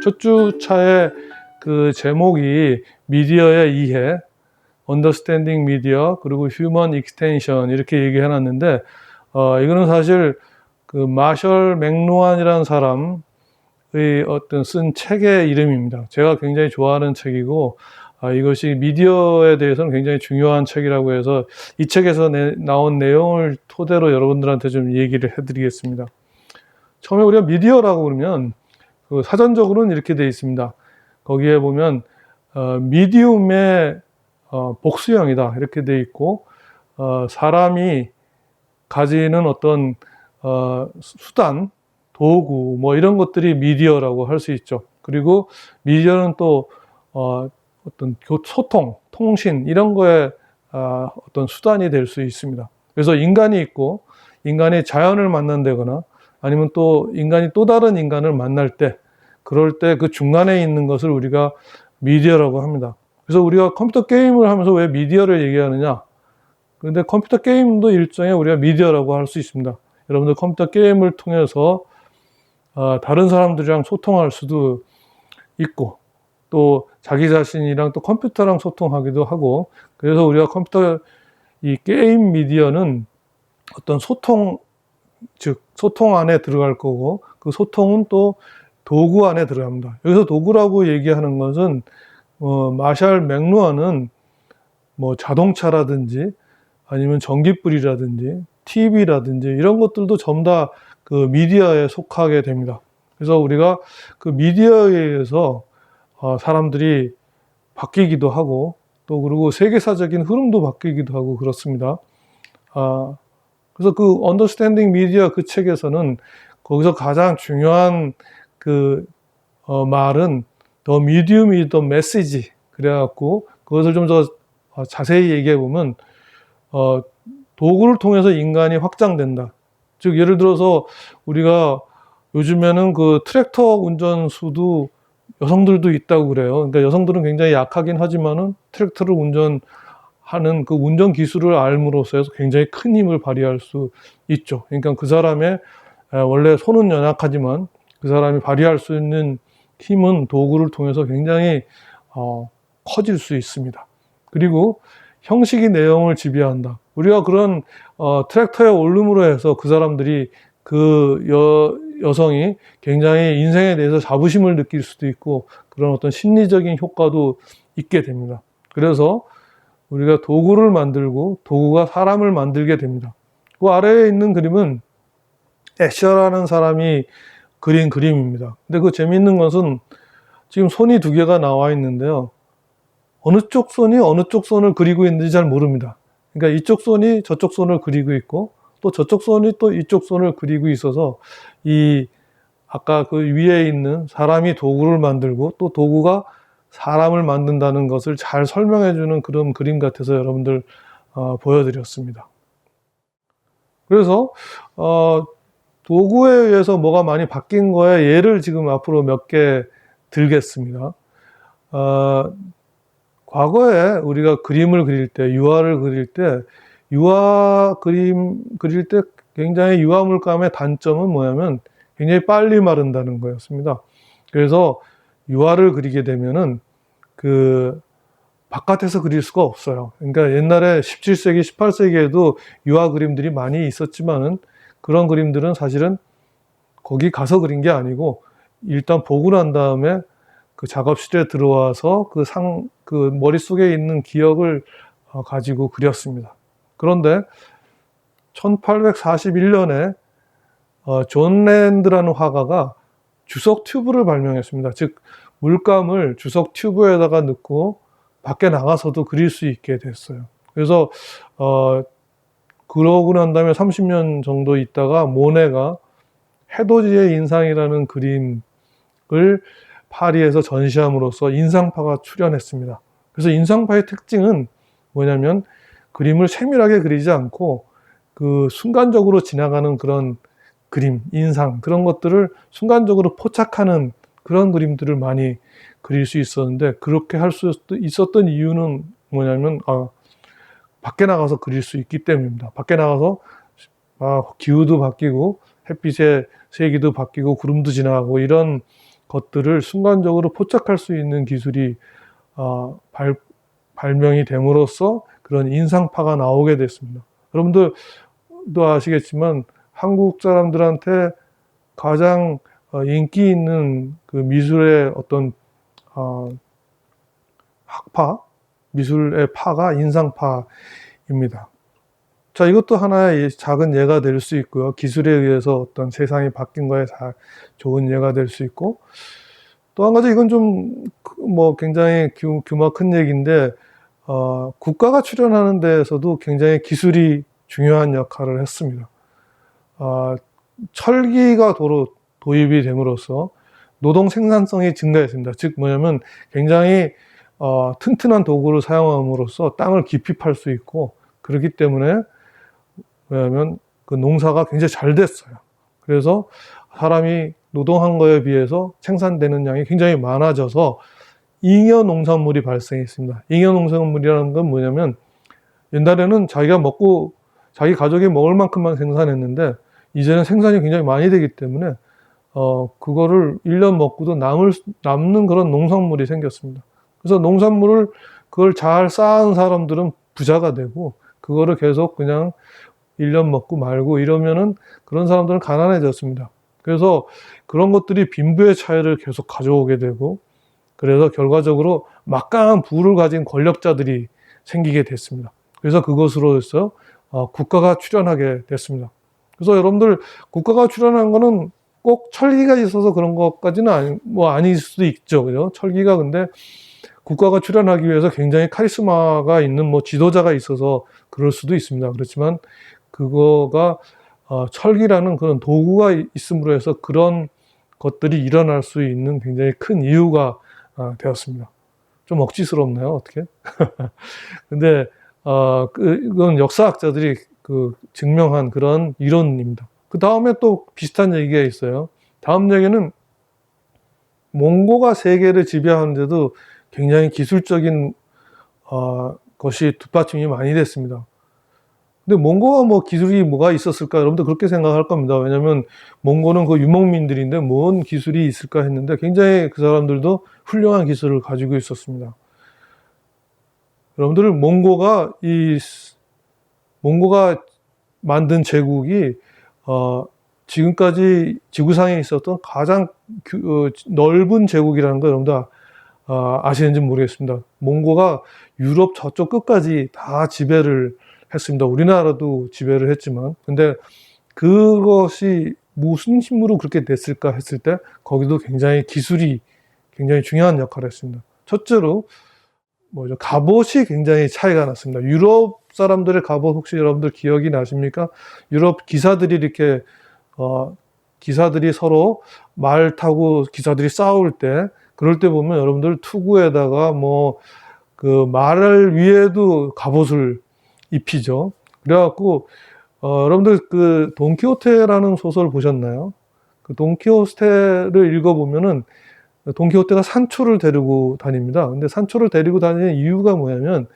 첫 주차의 그 제목이 미디어의 이해, Understanding Media, 그리고 Human Extension 이렇게 얘기해 놨는데, 이거는 사실 그 마셜 맥루한이라는 사람의 어떤 쓴 책의 이름입니다. 제가 굉장히 좋아하는 책이고, 이것이 미디어에 대해서는 굉장히 중요한 책이라고 해서 이 책에서 나온 내용을 토대로 여러분들한테 좀 얘기를 해드리겠습니다. 처음에 우리가 미디어라고 그러면 그 사전적으로는 이렇게 되어 있습니다. 거기에 보면 미디움의 복수형이다 이렇게 되어 있고, 사람이 가지는 어떤 수단, 도구 뭐 이런 것들이 미디어라고 할 수 있죠. 그리고 미디어는 또 어떤 소통, 통신 이런 거에 어떤 수단이 될 수 있습니다. 그래서 인간이 있고 인간이 자연을 만난다거나 아니면 또 인간이 또 다른 인간을 만날 때, 그럴 때 그 중간에 있는 것을 우리가 미디어라고 합니다. 그래서 우리가 컴퓨터 게임을 하면서 왜 미디어를 얘기하느냐? 그런데 컴퓨터 게임도 일종의 우리가 미디어라고 할 수 있습니다. 여러분들 컴퓨터 게임을 통해서 다른 사람들이랑 소통할 수도 있고, 또 자기 자신이랑 또 컴퓨터랑 소통하기도 하고, 그래서 우리가 컴퓨터 이 게임 미디어는 어떤 소통, 즉 소통 안에 들어갈 거고, 그 소통은 또 도구 안에 들어갑니다. 여기서 도구라고 얘기하는 것은 마샬 맥루한은 뭐 자동차라든지 아니면 전기불이라든지 TV라든지 이런 것들도 전부 다 그 미디어에 속하게 됩니다. 그래서 우리가 그 미디어에 의해서 사람들이 바뀌기도 하고, 또 그리고 세계사적인 흐름도 바뀌기도 하고 그렇습니다. 그래서 그 Understanding Media 그 책에서는 거기서 가장 중요한 그 말은 The medium is the message 그래갖고 그것을 좀 더 자세히 얘기해 보면 도구를 통해서 인간이 확장된다. 즉 예를 들어서 우리가 요즘에는 그 트랙터 운전수도 여성들도 있다고 그래요. 그러니까 여성들은 굉장히 약하긴 하지만은 트랙터를 운전하는 그 운전 기술을 알므로써 해서 굉장히 큰 힘을 발휘할 수 있죠. 그러니까 그 사람의 원래 손은 연약하지만 그 사람이 발휘할 수 있는 힘은 도구를 통해서 굉장히 커질 수 있습니다. 그리고 형식이 내용을 지배한다. 우리가 그런 트랙터에 오름으로 해서 그 사람들이 그 여성이 굉장히 인생에 대해서 자부심을 느낄 수도 있고 그런 어떤 심리적인 효과도 있게 됩니다. 그래서 우리가 도구를 만들고 도구가 사람을 만들게 됩니다. 그 아래에 있는 그림은 애셔라는 사람이 그린 그림입니다. 근데 그 재미있는 것은 지금 손이 두 개가 나와 있는데요. 어느 쪽 손이 어느 쪽 손을 그리고 있는지 잘 모릅니다. 그러니까 이쪽 손이 저쪽 손을 그리고 있고 또 저쪽 손이 또 이쪽 손을 그리고 있어서 이 아까 그 위에 있는 사람이 도구를 만들고 또 도구가 사람을 만든다는 것을 잘 설명해 주는 그런 그림 같아서 여러분들 보여드렸습니다. 그래서 도구에 의해서 뭐가 많이 바뀐 거에 예를 지금 앞으로 몇 개 들겠습니다. 과거에 우리가 그림을 그릴 때, 유화를 그릴 때, 유화 그림 그릴 때 굉장히 유화 물감의 단점은 뭐냐면 굉장히 빨리 마른다는 거였습니다. 그래서 유화를 그리게 되면은 그 바깥에서 그릴 수가 없어요. 그러니까 옛날에 17세기, 18세기에도 유화 그림들이 많이 있었지만은 그런 그림들은 사실은 거기 가서 그린 게 아니고 일단 보고 난 다음에 그 작업실에 들어와서 그 머릿속에 있는 기억을 가지고 그렸습니다. 그런데 1841년에 존 랜드라는 화가가 주석 튜브를 발명했습니다. 즉 물감을 주석 튜브에다가 넣고 밖에 나가서도 그릴 수 있게 됐어요. 그래서 그러고 난 다음에 30년 정도 있다가 모네가 해돋이의 인상이라는 그림을 파리에서 전시함으로써 인상파가 출현했습니다. 그래서 인상파의 특징은 뭐냐면 그림을 세밀하게 그리지 않고 그 순간적으로 지나가는 그런 그림, 인상 그런 것들을 순간적으로 포착하는 그런 그림들을 많이 그릴 수 있었는데, 그렇게 할 수 있었던 이유는 뭐냐면 밖에 나가서 그릴 수 있기 때문입니다. 밖에 나가서 기후도 바뀌고 햇빛의 세기도 바뀌고 구름도 지나가고 이런 것들을 순간적으로 포착할 수 있는 기술이 발명이 됨으로써 그런 인상파가 나오게 됐습니다. 여러분들도 아시겠지만 한국 사람들한테 가장 인기 있는 그 미술의 어떤 학파, 미술의 파가 인상파입니다. 자, 이것도 하나의 작은 예가 될 수 있고요. 기술에 의해서 어떤 세상이 바뀐 거에 좋은 예가 될 수 있고, 또 한 가지 이건 좀 굉장히 규모가 큰 얘기인데, 국가가 출연하는 데에서도 굉장히 기술이 중요한 역할을 했습니다. 철기가 도입이 됨으로써 노동 생산성이 증가했습니다. 즉 뭐냐면 굉장히 튼튼한 도구를 사용함으로써 땅을 깊이 팔 수 있고, 그렇기 때문에 왜냐하면 그 농사가 굉장히 잘 됐어요. 그래서 사람이 노동한 거에 비해서 생산되는 양이 굉장히 많아져서 잉여 농산물이 발생했습니다. 잉여 농산물이라는 건 뭐냐면 옛날에는 자기 가족이 먹을 만큼만 생산했는데 이제는 생산이 굉장히 많이 되기 때문에 그거를 1년 먹고도 남는 그런 농산물이 생겼습니다. 그래서 농산물을 그걸 잘 쌓은 사람들은 부자가 되고, 그거를 계속 그냥 1년 먹고 말고 이러면은 그런 사람들은 가난해졌습니다. 그래서 그런 것들이 빈부의 차이를 계속 가져오게 되고, 그래서 결과적으로 막강한 부를 가진 권력자들이 생기게 됐습니다. 그래서 그것으로서 국가가 출연하게 됐습니다. 그래서 여러분들 국가가 출연한 거는 꼭 철기가 있어서 그런 것까지는 아닐 수도 있죠. 그죠? 철기가 근데 국가가 출연하기 위해서 굉장히 카리스마가 있는 지도자가 있어서 그럴 수도 있습니다. 그렇지만 그거가 철기라는 그런 도구가 있음으로 해서 그런 것들이 일어날 수 있는 굉장히 큰 이유가 되었습니다. 좀 억지스럽나요? 어떻게? 근데 그건 역사학자들이 증명한 그런 이론입니다. 그 다음에 또 비슷한 얘기가 있어요. 다음 얘기는 몽고가 세계를 지배하는데도 굉장히 기술적인 것이 뒷받침이 많이 됐습니다. 근데 몽고가 기술이 뭐가 있었을까? 여러분들 그렇게 생각할 겁니다. 왜냐면 몽고는 그 유목민들인데 뭔 기술이 있을까 했는데 굉장히 그 사람들도 훌륭한 기술을 가지고 있었습니다. 여러분들 몽고가 만든 제국이 지금까지 지구상에 있었던 가장 넓은 제국이라는 거 여러분들 아시는지 모르겠습니다. 몽고가 유럽 저쪽 끝까지 다 지배를 했습니다. 우리나라도 지배를 했지만, 근데 그것이 무슨 힘으로 그렇게 됐을까 했을 때 거기도 기술이 굉장히 중요한 역할을 했습니다. 첫째로 갑옷이 굉장히 차이가 났습니다. 유럽 사람들의 갑옷 혹시 여러분들 기억이 나십니까? 유럽 기사들이 이렇게 기사들이 서로 말 타고 기사들이 싸울 때, 그럴 때 보면 여러분들 투구에다가 그 말을 위에도 갑옷을 입히죠. 그래갖고 여러분들 그 돈키호테라는 소설 보셨나요? 그 돈키호테를 읽어보면은 돈키호테가 산초를 데리고 다닙니다. 근데 산초를 데리고 다니는 이유가 뭐냐면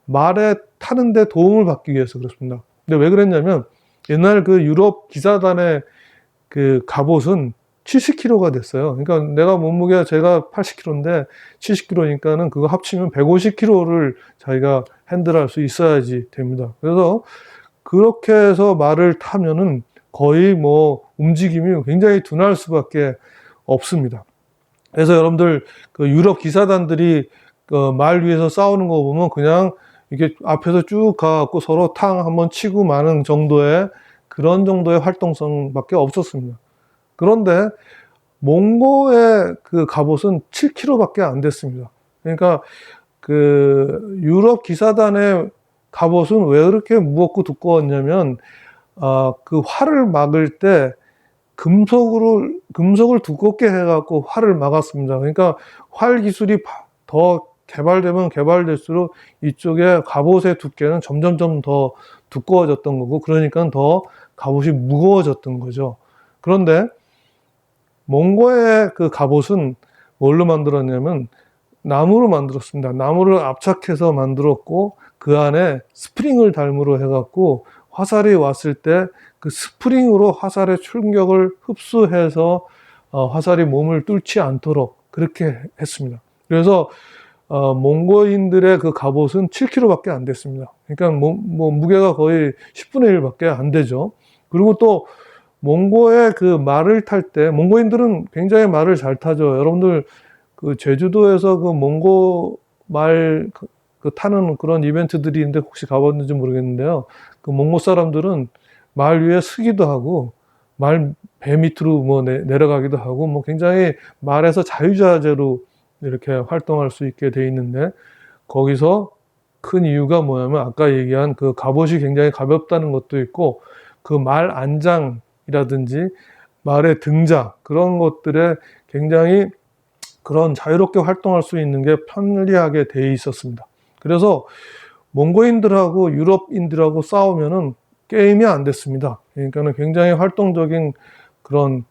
말에 타는데 도움을 받기 위해서 그렇습니다. 근데 왜 그랬냐면 옛날 그 유럽 기사단의 그 갑옷은 70kg가 됐어요. 그러니까 내가 몸무게가 제가 80kg인데 70kg니까는 그거 합치면 150kg를 자기가 핸들할 수 있어야지 됩니다. 그래서 그렇게 해서 말을 타면은 거의 움직임이 굉장히 둔할 수밖에 없습니다. 그래서 여러분들 그 유럽 기사단들이 그 말 위에서 싸우는 거 보면 그냥 이게 앞에서 쭉 가갖고 서로 탕 한번 치고 마는 정도의 그런 정도의 활동성밖에 없었습니다. 그런데 몽고의 그 갑옷은 7kg밖에 안 됐습니다. 그러니까 그 유럽 기사단의 갑옷은 왜 그렇게 무겁고 두꺼웠냐면 그 활을 막을 때 금속을 두껍게 해갖고 활을 막았습니다. 그러니까 활 기술이 더 개발되면 개발될수록 이쪽에 갑옷의 두께는 점점점 더 두꺼워졌던 거고, 그러니까 더 갑옷이 무거워졌던 거죠. 그런데 몽고의 그 갑옷은 뭘로 만들었냐면 나무로 만들었습니다. 나무를 압착해서 만들었고 그 안에 스프링을 달무로 해갖고 화살이 왔을 때 그 스프링으로 화살의 충격을 흡수해서 화살이 몸을 뚫지 않도록 그렇게 했습니다. 그래서 몽고인들의 그 갑옷은 7kg밖에 안 됐습니다. 그러니까 무게가 거의 10분의 1밖에 안 되죠. 그리고 또 몽고의 그 말을 탈 때, 몽고인들은 굉장히 말을 잘 타죠. 여러분들 그 제주도에서 그 몽고 말 타는 그런 이벤트들이 있는데 혹시 가봤는지 모르겠는데요. 그 몽고 사람들은 말 위에 서기도 하고 말 배 밑으로 내려가기도 하고 굉장히 말에서 자유자재로 이렇게 활동할 수 있게 돼 있는데, 거기서 큰 이유가 뭐냐면 아까 얘기한 그 갑옷이 굉장히 가볍다는 것도 있고, 그 말 안장이라든지 말의 등자 그런 것들에 굉장히 그런 자유롭게 활동할 수 있는 게 편리하게 돼 있었습니다. 그래서 몽고인들하고 유럽인들하고 싸우면은 게임이 안 됐습니다. 그러니까는 굉장히 활동적인 그런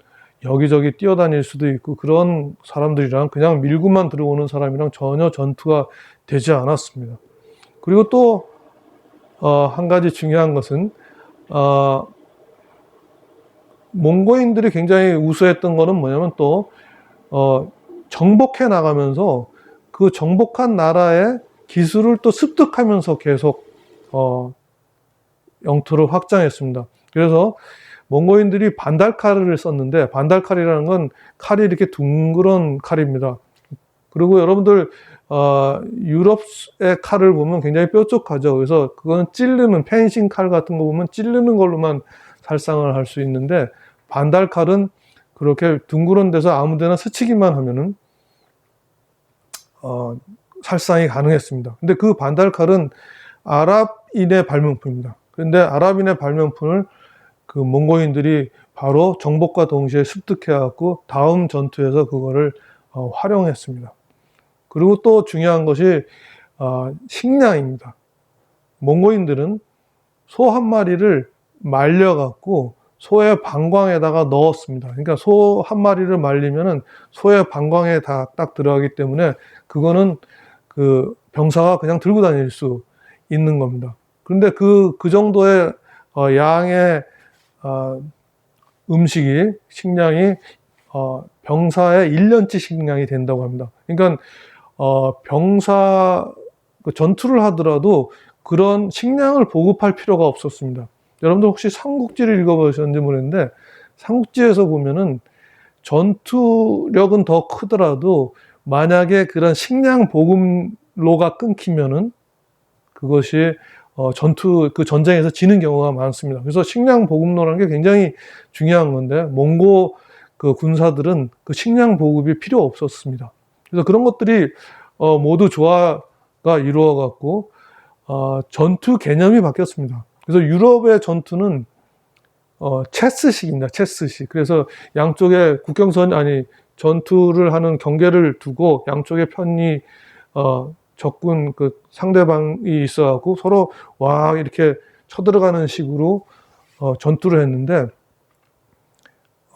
여기저기 뛰어다닐 수도 있고, 그런 사람들이랑 그냥 밀고만 들어오는 사람이랑 전혀 전투가 되지 않았습니다. 그리고 또 한 가지 중요한 것은 몽고인들이 굉장히 우수했던 거는 뭐냐면 또 정복해 나가면서 그 정복한 나라의 기술을 또 습득하면서 계속 영토를 확장했습니다. 그래서 몽고인들이 반달칼을 썼는데, 반달칼이라는 건 칼이 이렇게 둥그런 칼입니다. 그리고 여러분들 유럽의 칼을 보면 굉장히 뾰족하죠. 그래서 그거는 찌르는 펜싱 칼 같은 거 보면 찌르는 걸로만 살상을 할 수 있는데, 반달칼은 그렇게 둥그런 데서 아무데나 스치기만 하면은 살상이 가능했습니다. 근데 그 반달칼은 아랍인의 발명품입니다. 그런데 아랍인의 발명품을 그 몽고인들이 바로 정복과 동시에 습득해갖고 다음 전투에서 그거를 활용했습니다. 그리고 또 중요한 것이 식량입니다. 몽고인들은 소 한 마리를 말려갖고 소의 방광에다가 넣었습니다. 그러니까 소 한 마리를 말리면은 소의 방광에 다 딱 들어가기 때문에 그거는 그 병사가 그냥 들고 다닐 수 있는 겁니다. 그런데 그 정도의 양의 음식이, 식량이 병사의 1년치 식량이 된다고 합니다. 그러니까 병사 전투를 하더라도 그런 식량을 보급할 필요가 없었습니다. 여러분들 혹시 삼국지를 읽어보셨는지 모르겠는데, 삼국지에서 보면은 전투력은 더 크더라도 만약에 그런 식량 보급로가 끊기면은 그것이 그 전쟁에서 지는 경우가 많습니다. 그래서 식량 보급로라는 게 굉장히 중요한 건데, 몽고 그 군사들은 그 식량 보급이 필요 없었습니다. 그래서 그런 것들이 모두 조화가 이루어 갖고 전투 개념이 바뀌었습니다. 그래서 유럽의 전투는 체스식입니다. 체스식. 그래서 양쪽에 전투를 하는 경계를 두고 양쪽에 편히 적군 그 상대방이 있어갖고 서로 와 이렇게 쳐들어가는 식으로 전투를 했는데,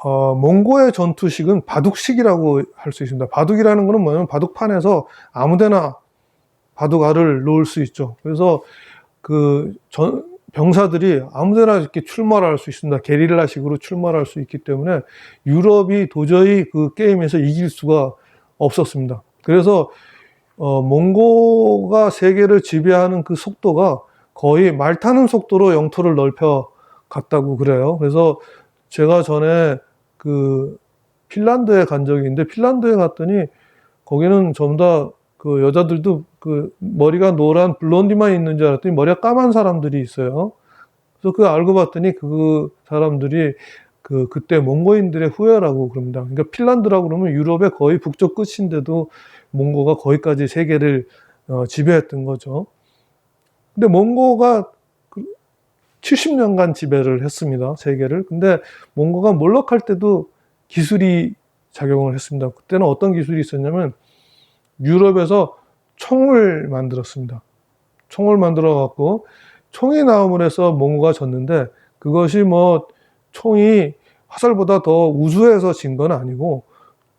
몽고의 전투식은 바둑식이라고 할 수 있습니다. 바둑이라는 것은 뭐냐면 바둑판에서 아무데나 바둑알을 놓을 수 있죠. 그래서 그 병사들이 아무데나 이렇게 출몰할 수 있습니다. 게릴라식으로 출몰할 수 있기 때문에 유럽이 도저히 그 게임에서 이길 수가 없었습니다. 그래서 몽고가 세계를 지배하는 그 속도가 거의 말 타는 속도로 영토를 넓혀 갔다고 그래요. 그래서 제가 전에 그 핀란드에 간 적이 있는데, 핀란드에 갔더니 거기는 전부 다 그 여자들도 그 머리가 노란 블론디만 있는 줄 알았더니 머리가 까만 사람들이 있어요. 그래서 그거 알고 봤더니 그 사람들이 그때 몽고인들의 후예라고 그럽니다. 그러니까 핀란드라고 그러면 유럽의 거의 북쪽 끝인데도 몽고가 거기까지 세계를 지배했던 거죠. 근데 몽고가 70년간 지배를 했습니다. 세계를. 근데 몽고가 몰락할 때도 기술이 작용을 했습니다. 그때는 어떤 기술이 있었냐면 유럽에서 총을 만들었습니다. 총을 만들어 갖고 총이 나옴을 해서 몽고가 졌는데, 그것이 총이 화살보다 더 우수해서 진 건 아니고,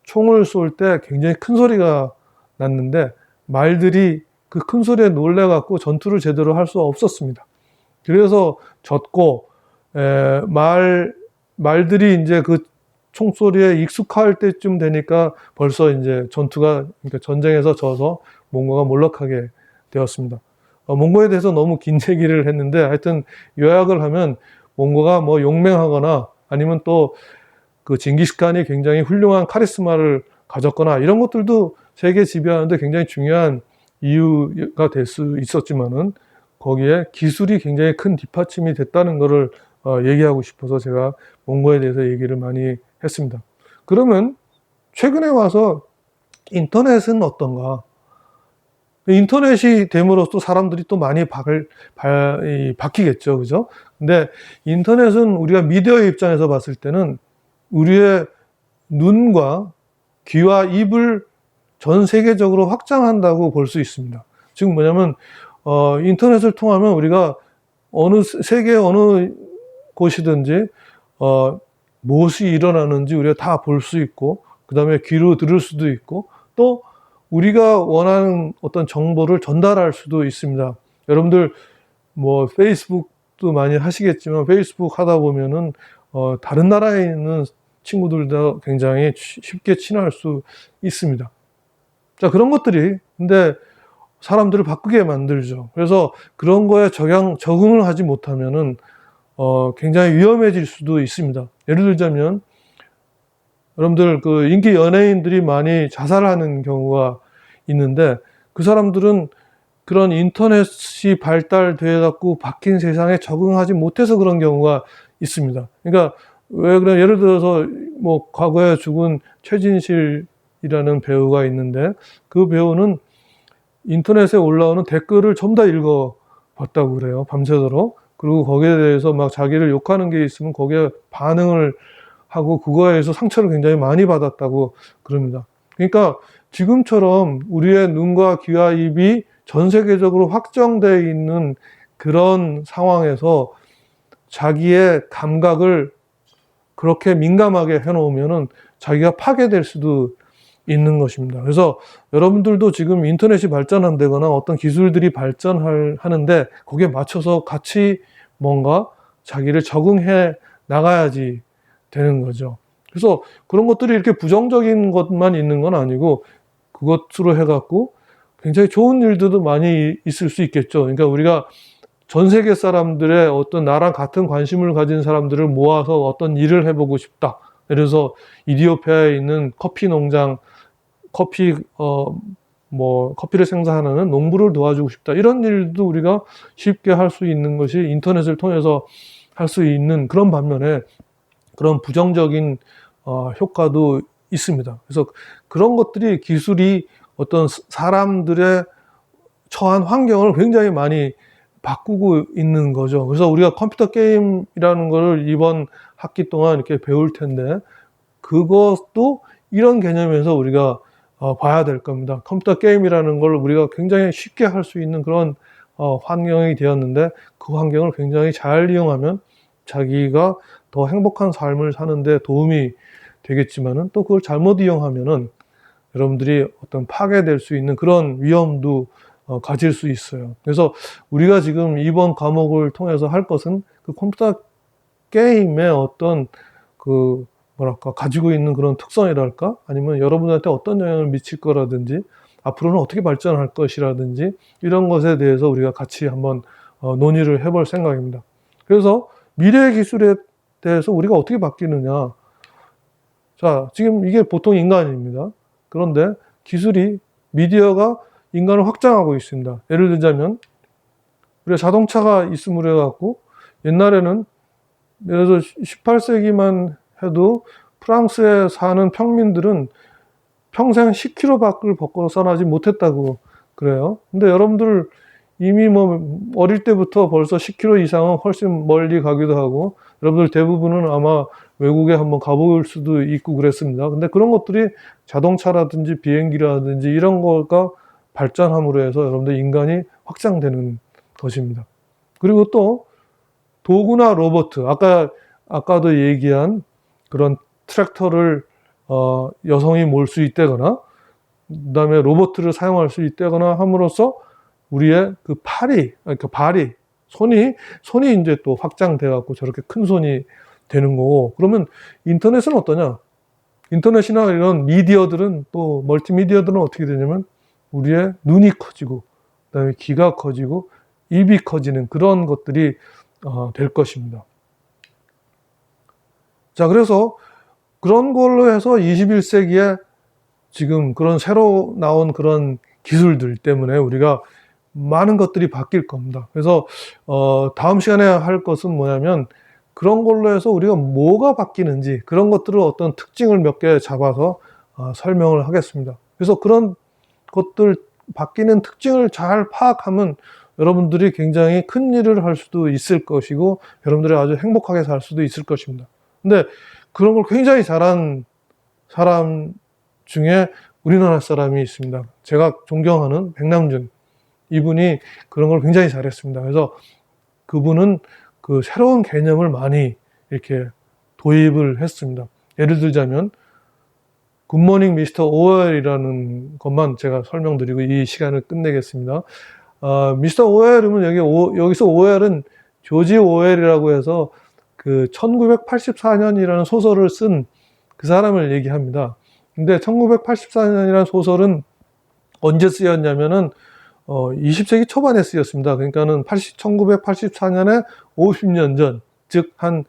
총을 쏠 때 굉장히 큰 소리가 났는데 말들이 그 큰 소리에 놀래 갖고 전투를 제대로 할 수 없었습니다. 그래서 졌고, 말들이 이제 그 총소리에 익숙할 때쯤 되니까 벌써 이제 전투가, 그러니까 전쟁에서 져서 몽고가 몰락하게 되었습니다. 몽고에 대해서 너무 긴 얘기를 했는데, 하여튼 요약을 하면 몽고가 뭐 용맹하거나 아니면 또 그 징기스칸이 굉장히 훌륭한 카리스마를 가졌거나 이런 것들도 세계 지배하는데 굉장히 중요한 이유가 될 수 있었지만은, 거기에 기술이 굉장히 큰 뒷받침이 됐다는 것을 얘기하고 싶어서 제가 몽고에 대해서 얘기를 많이 했습니다. 그러면 최근에 와서 인터넷은 어떤가? 인터넷이 됨으로써 사람들이 또 많이 바뀌겠죠. 그죠? 근데 인터넷은 우리가 미디어의 입장에서 봤을 때는 우리의 눈과 귀와 입을 전 세계적으로 확장한다고 볼 수 있습니다. 즉 뭐냐면 인터넷을 통하면 우리가 세계 어느 곳이든지 무엇이 일어나는지 우리가 다 볼 수 있고, 그 다음에 귀로 들을 수도 있고, 또 우리가 원하는 어떤 정보를 전달할 수도 있습니다. 여러분들 뭐 페이스북도 많이 하시겠지만, 페이스북 하다 보면은 다른 나라에 있는 친구들도 굉장히 쉽게 친할 수 있습니다. 자, 그런 것들이 근데 사람들을 바꾸게 만들죠. 그래서 그런 거에 적응을 하지 못하면은 굉장히 위험해질 수도 있습니다. 예를 들자면, 여러분들 그 인기 연예인들이 많이 자살하는 경우가 있는데, 그 사람들은 그런 인터넷이 발달돼 갖고 바뀐 세상에 적응하지 못해서 그런 경우가 있습니다. 그러니까 왜 그래? 예를 들어서 뭐 과거에 죽은 최진실이라는 배우가 있는데, 그 배우는 인터넷에 올라오는 댓글을 전부 다 읽어봤다고 그래요. 밤새도록. 그리고 거기에 대해서 막 자기를 욕하는 게 있으면 거기에 반응을 하고 그거에 대해서 상처를 굉장히 많이 받았다고 그럽니다. 그러니까 지금처럼 우리의 눈과 귀와 입이 전 세계적으로 확정되어 있는 그런 상황에서 자기의 감각을 그렇게 민감하게 해놓으면은 자기가 파괴될 수도 있는 것입니다. 그래서 여러분들도 지금 인터넷이 발전한다거나 어떤 기술들이 발전하는데 거기에 맞춰서 같이 뭔가 자기를 적응해 나가야지 되는 거죠. 그래서 그런 것들이 이렇게 부정적인 것만 있는 건 아니고, 그것으로 해갖고 굉장히 좋은 일들도 많이 있을 수 있겠죠. 그러니까 우리가 전 세계 사람들의 어떤 나랑 같은 관심을 가진 사람들을 모아서 어떤 일을 해보고 싶다. 예를 들어서 이디오피아에 있는 커피 농장, 커피를 생산하는 농부를 도와주고 싶다. 이런 일도 우리가 쉽게 할 수 있는 것이 인터넷을 통해서 할 수 있는 그런 반면에, 그런 부정적인 효과도 있습니다. 그래서 그런 것들이, 기술이 어떤 사람들의 처한 환경을 굉장히 많이 바꾸고 있는 거죠. 그래서 우리가 컴퓨터 게임이라는 걸 이번 학기 동안 이렇게 배울 텐데, 그것도 이런 개념에서 우리가 봐야 될 겁니다. 컴퓨터 게임이라는 걸 우리가 굉장히 쉽게 할 수 있는 그런 환경이 되었는데, 그 환경을 굉장히 잘 이용하면 자기가 더 행복한 삶을 사는데 도움이 되겠지만은, 또 그걸 잘못 이용하면은 여러분들이 어떤 파괴될 수 있는 그런 위험도 가질 수 있어요. 그래서 우리가 지금 이번 과목을 통해서 할 것은 그 컴퓨터 게임의 어떤 가지고 있는 그런 특성이랄까? 아니면 여러분한테 어떤 영향을 미칠 거라든지, 앞으로는 어떻게 발전할 것이라든지, 이런 것에 대해서 우리가 같이 한번 논의를 해볼 생각입니다. 그래서 미래의 기술에 대해서 우리가 어떻게 바뀌느냐. 자, 지금 이게 보통 인간입니다. 그런데 미디어가 인간을 확장하고 있습니다. 예를 들자면, 우리가 자동차가 있음으로 해갖고, 옛날에는 예를 들어서 18세기만 해도 프랑스에 사는 평민들은 평생 10km 밖을 벗어나지 못했다고 그래요. 근데 여러분들 이미 뭐 어릴 때부터 벌써 10km 이상은 훨씬 멀리 가기도 하고, 여러분들 대부분은 아마 외국에 한번 가볼 수도 있고 그랬습니다. 근데 그런 것들이 자동차라든지 비행기라든지 이런 거가 발전함으로 해서 여러분들 인간이 확장되는 것입니다. 그리고 또 도구나 로봇, 아까도 얘기한 그런 트랙터를 여성이 몰 수 있다거나, 그다음에 로봇을 사용할 수 있다거나 함으로써 우리의 그 발이, 손이 이제 또 확장돼 갖고 저렇게 큰 손이 되는 거고. 그러면 인터넷은 어떠냐? 인터넷이나 이런 미디어들은, 또 멀티미디어들은 어떻게 되냐면 우리의 눈이 커지고 그다음에 귀가 커지고 입이 커지는 그런 것들이 될 것입니다. 자, 그래서 그런 걸로 해서 21세기에 지금 그런 새로 나온 그런 기술들 때문에 우리가 많은 것들이 바뀔 겁니다. 그래서 다음 시간에 할 것은 뭐냐면, 그런 걸로 해서 우리가 뭐가 바뀌는지 그런 것들을 어떤 특징을 몇 개 잡아서 설명을 하겠습니다. 그래서 그런 것들 바뀌는 특징을 잘 파악하면 여러분들이 굉장히 큰 일을 할 수도 있을 것이고 여러분들이 아주 행복하게 살 수도 있을 것입니다. 근데 그런 걸 굉장히 잘한 사람 중에 우리나라 사람이 있습니다. 제가 존경하는 백남준, 이분이 그런 걸 굉장히 잘했습니다. 그래서 그분은 그 새로운 개념을 많이 이렇게 도입을 했습니다. 예를 들자면 굿모닝 미스터 오웰이라는 것만 제가 설명드리고 이 시간을 끝내겠습니다. 미스터 오웰은 여기서 오웰은 조지 오웰이라고 해서 그 1984년이라는 소설을 쓴 그 사람을 얘기합니다. 근데 1984년이라는 소설은 언제 쓰였냐면은 20세기 초반에 쓰였습니다. 그러니까는 1984년에 50년 전, 즉 한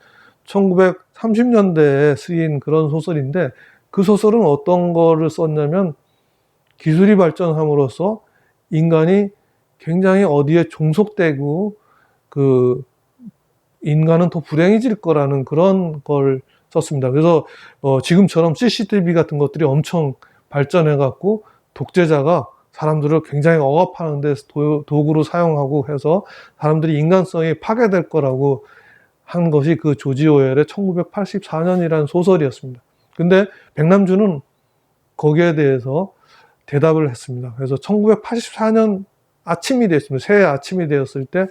1930년대에 쓰인 그런 소설인데, 그 소설은 어떤 거를 썼냐면 기술이 발전함으로써 인간이 굉장히 어디에 종속되고 그 인간은 더 불행해질 거라는 그런 걸 썼습니다. 그래서 지금처럼 CCTV 같은 것들이 엄청 발전해 갖고 독재자가 사람들을 굉장히 억압하는 데 도구로 사용하고 해서 사람들이 인간성이 파괴될 거라고 한 것이 그 조지 오웰의 1984년이라는 소설이었습니다. 근데 백남준은 거기에 대해서 대답을 했습니다. 그래서 1984년 아침이 됐습니다. 새해 아침이 되었을 때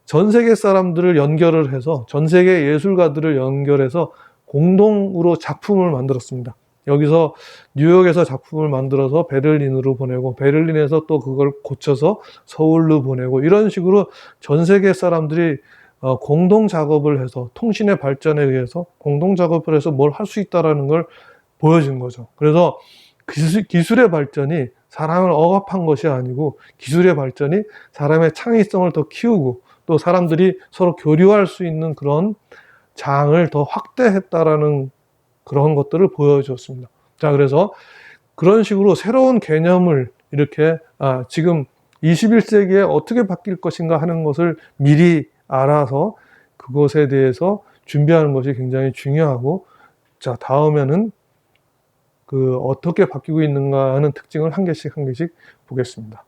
전 세계 사람들을 연결을 해서, 전 세계 예술가들을 연결해서 공동으로 작품을 만들었습니다. 여기서 뉴욕에서 작품을 만들어서 베를린으로 보내고, 베를린에서 또 그걸 고쳐서 서울로 보내고, 이런 식으로 전 세계 사람들이 공동 작업을 해서, 통신의 발전에 의해서 공동 작업을 해서 뭘 할 수 있다라는 걸 보여준 거죠. 그래서 기술의 발전이 사람을 억압한 것이 아니고, 기술의 발전이 사람의 창의성을 더 키우고 또 사람들이 서로 교류할 수 있는 그런 장을 더 확대했다라는 그런 것들을 보여줬습니다. 자, 그래서 그런 식으로 새로운 개념을 이렇게 지금 21세기에 어떻게 바뀔 것인가 하는 것을 미리 알아서 그것에 대해서 준비하는 것이 굉장히 중요하고, 자, 다음에는 그 어떻게 바뀌고 있는가 하는 특징을 한 개씩 보겠습니다.